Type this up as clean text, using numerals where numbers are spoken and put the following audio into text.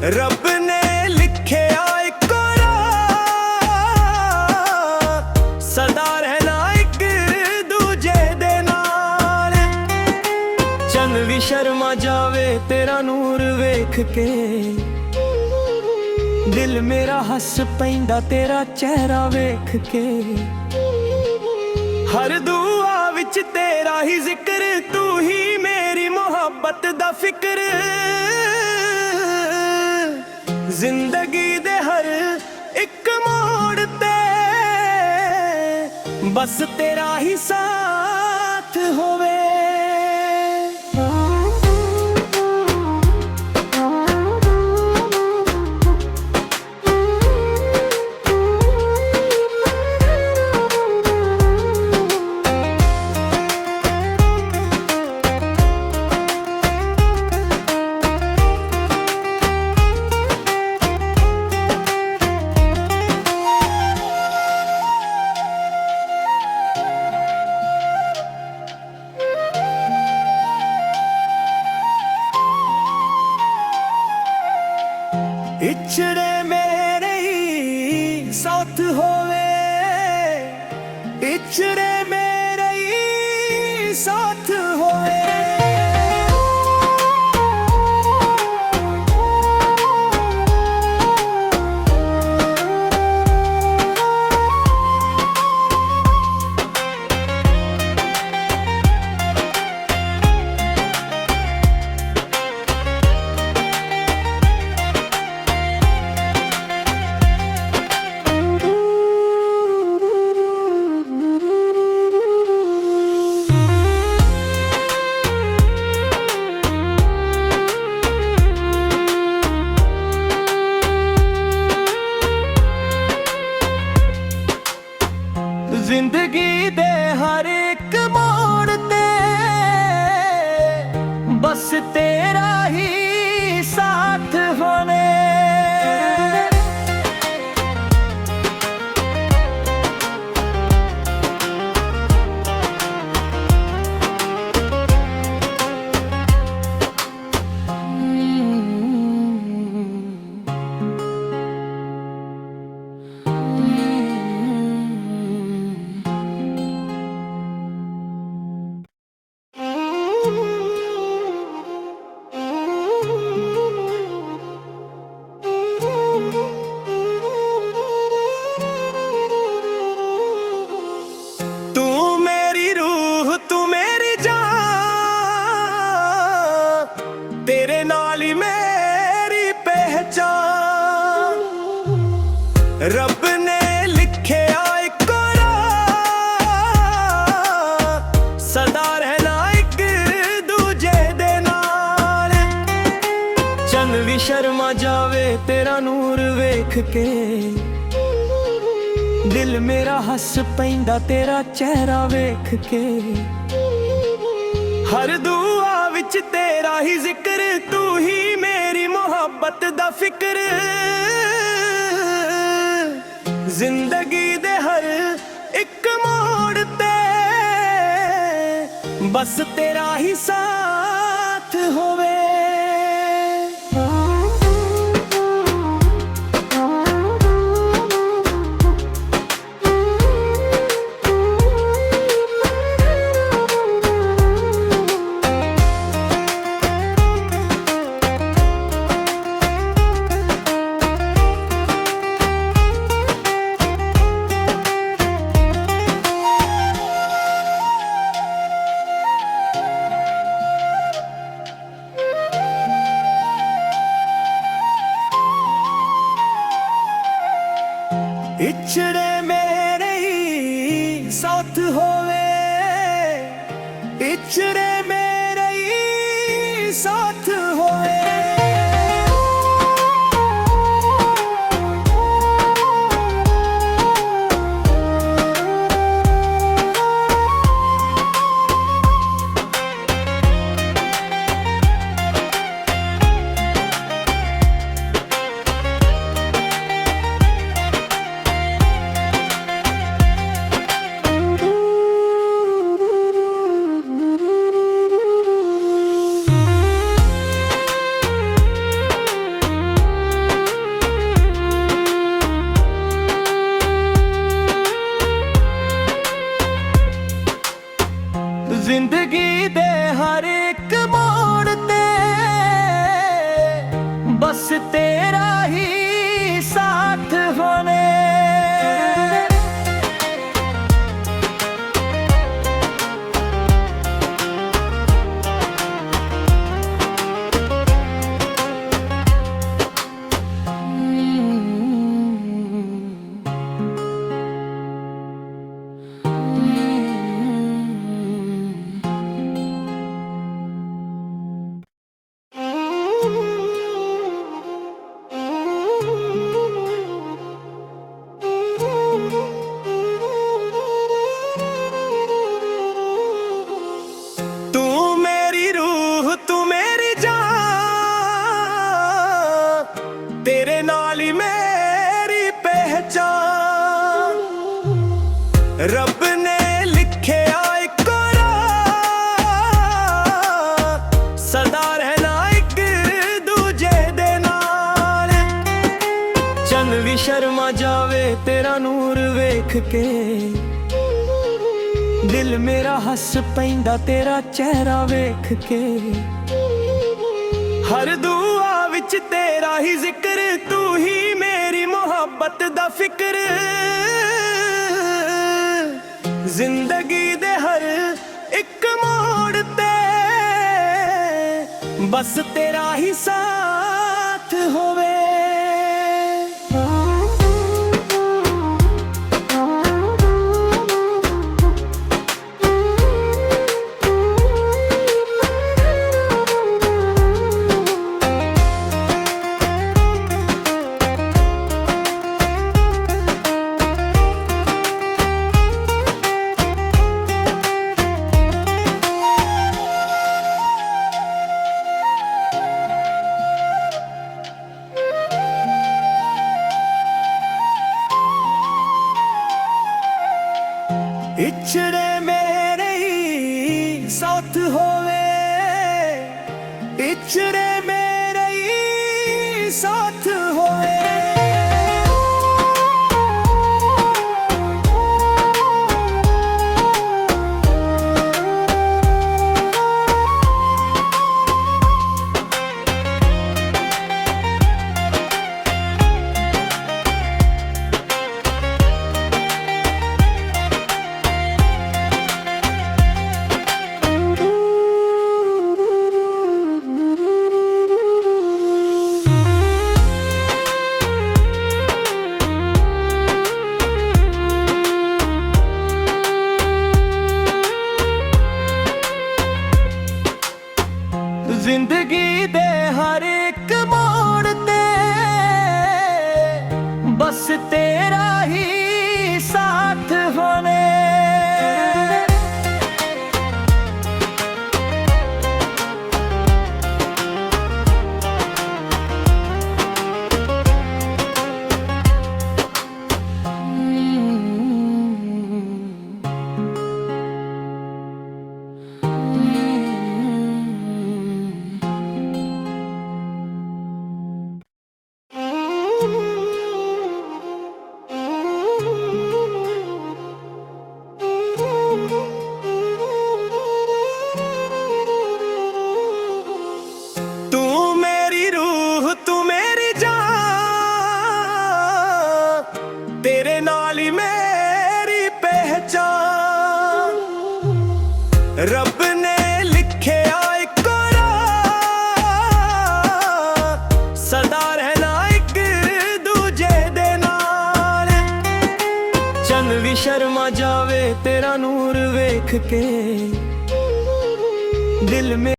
रब ने लिखिया एक राह, सदा रहना एक दूजे दे नाल। चंद भी शर्मा जावे तेरा नूर वेख के, दिल मेरा हस पैंदा तेरा चेहरा वेख के। हर दुआ विच तेरा ही जिक्र, तू ही मेरी मोहब्बत दा फिक्र। जिंदगी दे हर एक मोड़ ते बस तेरा ही साथ होवे। इछड़े मेरे ही साथ होवे, इछड़े मेरे ही साथ होवे। जिंदगी दे हर एक मोड़ ते बस तेरा ही साथ होने। तेरे नाल ही मेरी पहचान, रब ने लिखिया एक राह, सदा रहना एक दूजे दे नाल। चंद भी शर्मा जावे तेरा नूर वेख के, दिल मेरा हस पैंदा तेरा चेहरा वेख के। हर दुआ विच तेरा ही जिक्र, तू ही मेरी मोहब्बत दा फिक्र। जिंदगी दे हर एक मोड़ ते बस तेरा ही साथ होवे। इछड़े मेरे ही साथ होवे, इछड़े मेरे ही साथ होवे। ਜ਼ਿੰਦਗੀ ਦੇ ਹਰ ਇੱਕ ਮੋੜ ਤੇ ਬਸ ਤੇਰਾ ਹੀ ਸਾਥ ਹੋਣੇ। ਤੂੰ ਮੇਰੀ ਰੂਹ ਤੂੰ ਮੇਰੀ ਜਾਨ, ਤੇਰੇ ਨਾਲ ਹੀ ਮੇਰੀ ਪਹਿਚਾਨ। ਰੱਬ ਨੇ ਲਿਖਿਆ ਇੱਕੋ ਰਾਹ, ਸਦਾ ਰਹਿਣਾ ਇੱਕ ਦੂਜੇ ਦੇ ਨਾਲ। ਚੰਨ ਵੀ ਸ਼ਰਮਾ ਜਾਵੇ ਤੇਰਾ ਨੂਰ ਵੇਖ ਕੇ, ਦਿਲ ਮੇਰਾ ਹੱਸ ਪੈਂਦਾ ਤੇਰਾ ਚਿਹਰਾ ਵੇਖ ਕੇ। ਹਰ ਦੁਆ ਵਿੱਚ ਤੇਰਾ ਹੀ ਜ਼ਿਕਰ, ਤੂੰ ਹੀ ਮੇਰੀ ਮੁਹੱਬਤ ਦਾ ਫਿਕਰ। ਜ਼ਿੰਦਗੀ ਦੇ ਹਰ ਇੱਕ ਮੋੜ ਤੇ ਬਸ ਤੇਰਾ ਹੀ ਸਾਥ ਹੋਵੇ। इछड़े मेरे ही साथ होवे, इछड़े मेरे ही साथ होवे। ਜ਼ਿੰਦਗੀ ਦੇ ਹਰ ਇੱਕ ਮੋੜ ਤੇ ਬਸ ਤੇਰਾ ਹੀ ਸਾਥ ਹੋਣੇ। ਤੂੰ ਮੇਰੀ ਰੂਹ ਤੂੰ ਮੇਰੀ ਜਾਨ, ਤੇਰੇ ਨਾਲ ਹੀ ਮੇਰੀ ਪਹਿਚਾਨ। ਰੱਬ ਨੇ ਲਿਖਿਆ ਇੱਕੋ ਰਾਹ, ਸਦਾ ਰਹਿਣਾ ਇੱਕ ਦੂਜੇ ਦੇ ਨਾਲ। ਚੰਨ ਵੀ ਸ਼ਰਮਾ ਜਾਵੇ ਤੇਰਾ ਨੂਰ ਵੇਖ ਕੇ, ਦਿਲ ਮੇ